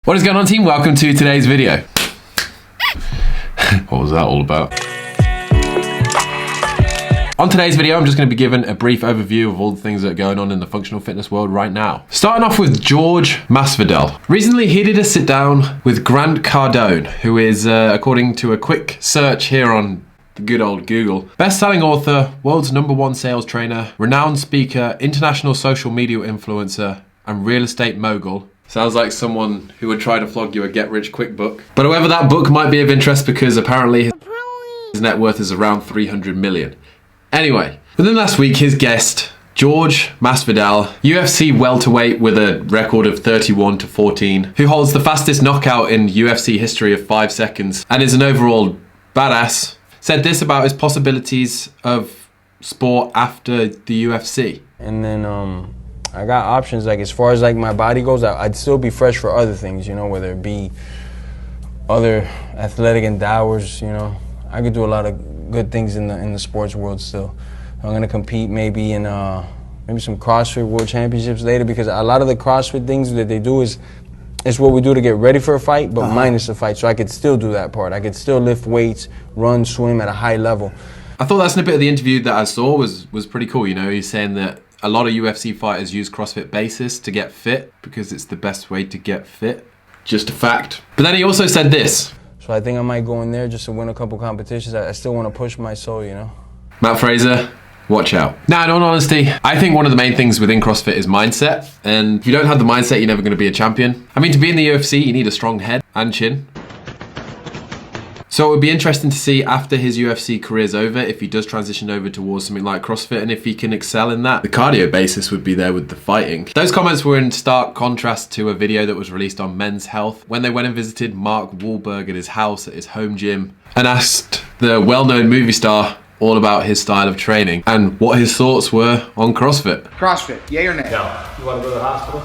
What is going on, team? Welcome to today's video. What was that all about? On today's video, I'm just going to be giving a brief overview of all the things that are going on in the functional fitness world right now. Starting off with Jorge Masvidal. Recently, he did a sit down with Grant Cardone, who is, according to a quick search here on the good old Google, best-selling author, world's #1 sales trainer, renowned speaker, international social media influencer, and real estate mogul. Sounds like someone who would try to flog you a get-rich-quick book. But however, that book might be of interest because apparently his net worth is around 300 million. Anyway, within last week, his guest, Jorge Masvidal, UFC welterweight with a record of 31-14, who holds the fastest knockout in UFC history of 5 seconds and is an overall badass, said this about his possibilities of sport after the UFC. And then I got options, like as far as like my body goes, I'd still be fresh for other things, you know, whether it be other athletic endeavors, you know. I could do a lot of good things in the sports world still. I'm gonna compete maybe in maybe some CrossFit World Championships later, because a lot of the CrossFit things that they do is what we do to get ready for a fight, but minus a fight. So I could still do that part. I could still lift weights, run, swim at a high level. I thought that snippet of the interview that I saw was pretty cool. You know, he's saying that a lot of UFC fighters use CrossFit basis to get fit because it's the best way to get fit. Just a fact. But then he also said this. So I think I might go in there just to win a couple competitions. I still want to push my soul, you know. Matt Fraser, watch out. Now, in all honesty, I think one of the main things within CrossFit is mindset. And if you don't have the mindset, you're never going to be a champion. I mean, to be in the UFC, you need a strong head and chin. So it would be interesting to see after his UFC career's over, if he does transition over towards something like CrossFit and if he can excel in that. The cardio basis would be there with the fighting. Those comments were in stark contrast to a video that was released on Men's Health when they went and visited Mark Wahlberg at his house, at his home gym, and asked the well-known movie star all about his style of training and what his thoughts were on CrossFit. CrossFit, yay or nay? No. You want to go to the hospital?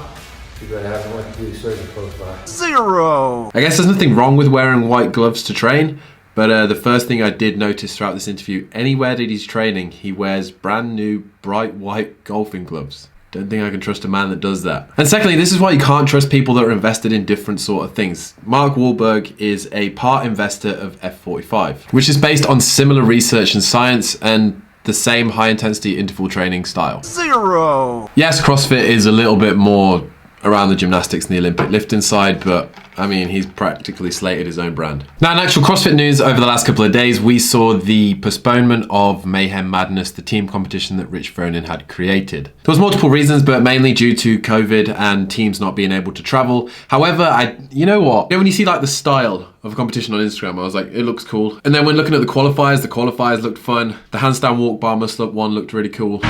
You better have an orthopedic surgeon close by. 0. I guess there's nothing wrong with wearing white gloves to train, but the first thing I did notice throughout this interview, anywhere that he's training, he wears brand new bright white golfing gloves. Don't think I can trust a man that does that. And secondly, this is why you can't trust people that are invested in different sort of things. Mark Wahlberg is a part investor of F45, which is based on similar research and science and the same high-intensity interval training style. 0. Yes, CrossFit is a little bit more around the gymnastics and the Olympic lifting side, but I mean, he's practically slated his own brand. Now, in actual CrossFit news, over the last couple of days, we saw the postponement of Mayhem Madness, the team competition that Rich Froning had created. There was multiple reasons, but mainly due to COVID and teams not being able to travel. However, you know what? You know, when you see like the style of a competition on Instagram, I was like, it looks cool. And then when looking at the qualifiers looked fun. The handstand walk bar muscle up one looked really cool.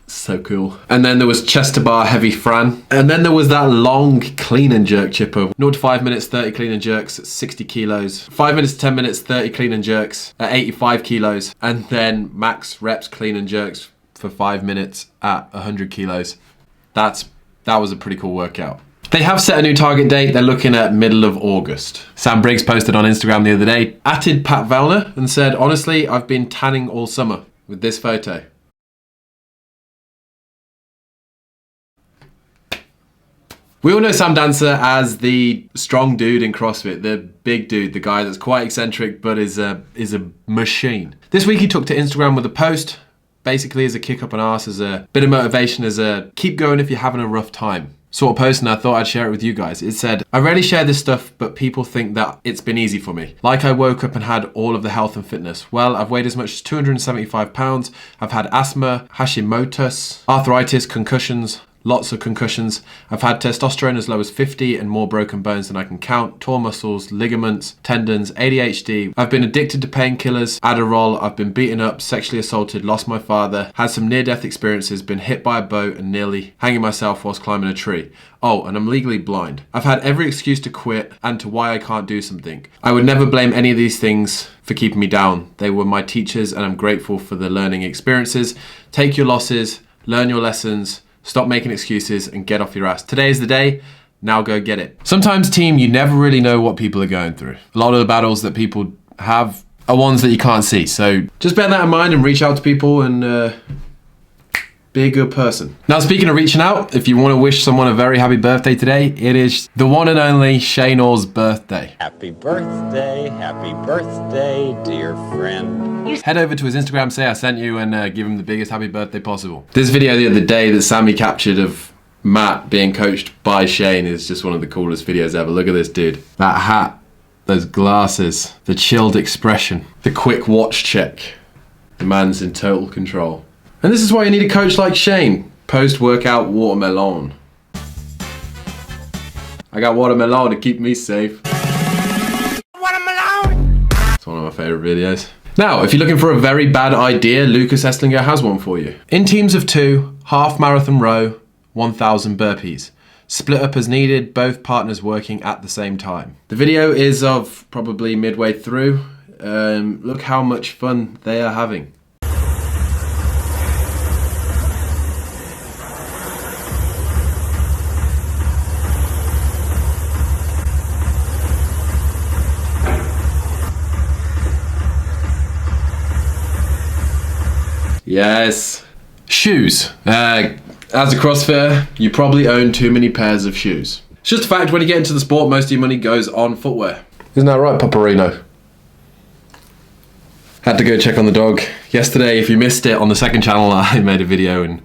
So cool. And then there was chest to bar heavy Fran. And then there was that long clean and jerk chipper. 0 to 5 minutes, 30 clean and jerks at 60 kilos. 5 minutes to 10 minutes, 30 clean and jerks at 85 kilos. And then max reps clean and jerks for 5 minutes at 100 kilos. That was a pretty cool workout. They have set a new target date. They're looking at middle of August. Sam Briggs posted on Instagram the other day, atted Pat Vellner and said, honestly, I've been tanning all summer with this photo. We all know Sam Dancer as the strong dude in CrossFit, the big dude, the guy that's quite eccentric but is a machine. This week he took to Instagram with a post, basically as a kick up an arse, as a bit of motivation, as a keep going if you're having a rough time sort of post, and I thought I'd share it with you guys. It said, I rarely share this stuff, but people think that it's been easy for me. Like I woke up and had all of the health and fitness. Well, I've weighed as much as 275 pounds. I've had asthma, Hashimoto's, arthritis, concussions, lots of concussions. I've had testosterone as low as 50 and more broken bones than I can count, torn muscles, ligaments, tendons, ADHD. I've been addicted to painkillers, Adderall. I've been beaten up, sexually assaulted, lost my father, had some near-death experiences, been hit by a boat and nearly hanging myself whilst climbing a tree. Oh, and I'm legally blind. I've had every excuse to quit and to why I can't do something. I would never blame any of these things for keeping me down. They were my teachers and I'm grateful for the learning experiences. Take your losses, learn your lessons, stop making excuses and get off your ass. Today is the day. Now go get it. Sometimes, team, you never really know what people are going through. A lot of the battles that people have are ones that you can't see. So just bear that in mind and reach out to people and Be a good person. Now, speaking of reaching out, if you want to wish someone a very happy birthday today, it is the one and only Shane Orr's birthday. Happy birthday, dear friend. Head over to his Instagram, say I sent you, and give him the biggest happy birthday possible. This video the other day that Sammy captured of Matt being coached by Shane is just one of the coolest videos ever. Look at this dude. That hat, those glasses, the chilled expression, the quick watch check. The man's in total control. And this is why you need a coach like Shane. Post-workout watermelon. I got watermelon to keep me safe. Watermelon! It's one of my favorite videos. Now, if you're looking for a very bad idea, Lucas Esslinger has one for you. In teams of 2, half marathon row, 1,000 burpees. Split up as needed, both partners working at the same time. The video is of probably midway through. Look how much fun they are having. Yes. Shoes. As a CrossFitter, you probably own too many pairs of shoes. It's just a fact, when you get into the sport, most of your money goes on footwear. Isn't that right, Paparino? Had to go check on the dog. Yesterday, if you missed it, on the second channel, I made a video and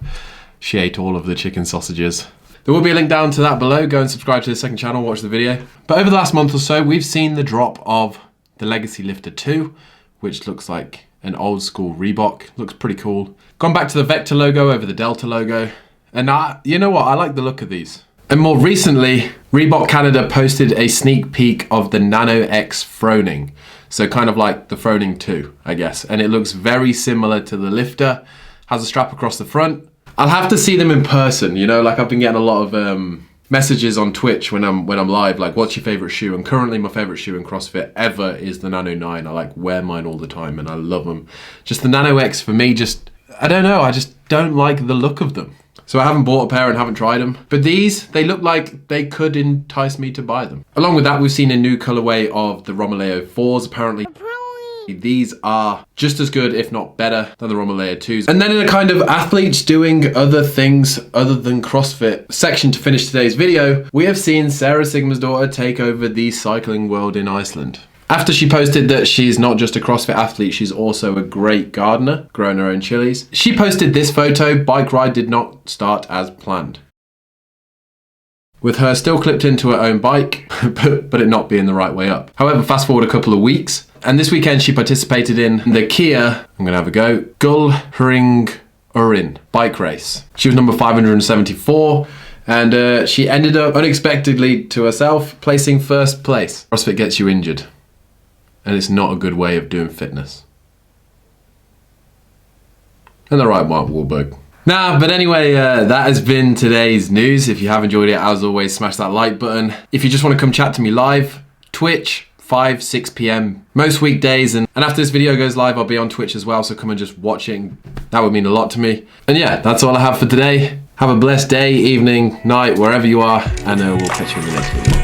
she ate all of the chicken sausages. There will be a link down to that below. Go and subscribe to the second channel, watch the video. But over the last month or so, we've seen the drop of the Legacy Lifter 2, which looks like an old school Reebok. Looks pretty cool. Gone back to the Vector logo over the Delta logo. And you know what? I like the look of these. And more recently, Reebok Canada posted a sneak peek of the Nano X Froning. So kind of like the Froning 2, I guess. And it looks very similar to the Lifter. Has a strap across the front. I'll have to see them in person, you know, like I've been getting a lot of messages on Twitch when I'm live, like, what's your favorite shoe? And currently my favorite shoe in CrossFit ever is the Nano 9. I like wear mine all the time and I love them. Just the Nano X for me, I don't know, I just don't like the look of them. So I haven't bought a pair and haven't tried them. But these, they look like they could entice me to buy them. Along with that, we've seen a new colorway of the Romoleo 4s apparently. These are just as good, if not better, than the Romoleo 2s. And then in a kind of athletes doing other things other than CrossFit section to finish today's video, we have seen Sarah Sigmarsdottir take over the cycling world in Iceland. After she posted that she's not just a CrossFit athlete, she's also a great gardener, growing her own chilies. She posted this photo. Bike ride did not start as planned. With her still clipped into her own bike, but it not being the right way up. However, fast forward a couple of weeks, and this weekend she participated in the Kia, I'm gonna have a go, Gullhring bike race. She was number 574, and she ended up unexpectedly to herself placing first place. CrossFit gets you injured, and it's not a good way of doing fitness. And the right Mark Wahlberg. But anyway, that has been today's news. If you have enjoyed it, as always, smash that like button. If you just want to come chat to me live, Twitch, 5, 6 p.m. most weekdays. And after this video goes live, I'll be on Twitch as well, so come and just watch it. That would mean a lot to me. And yeah, that's all I have for today. Have a blessed day, evening, night, wherever you are, and we'll catch you in the next video.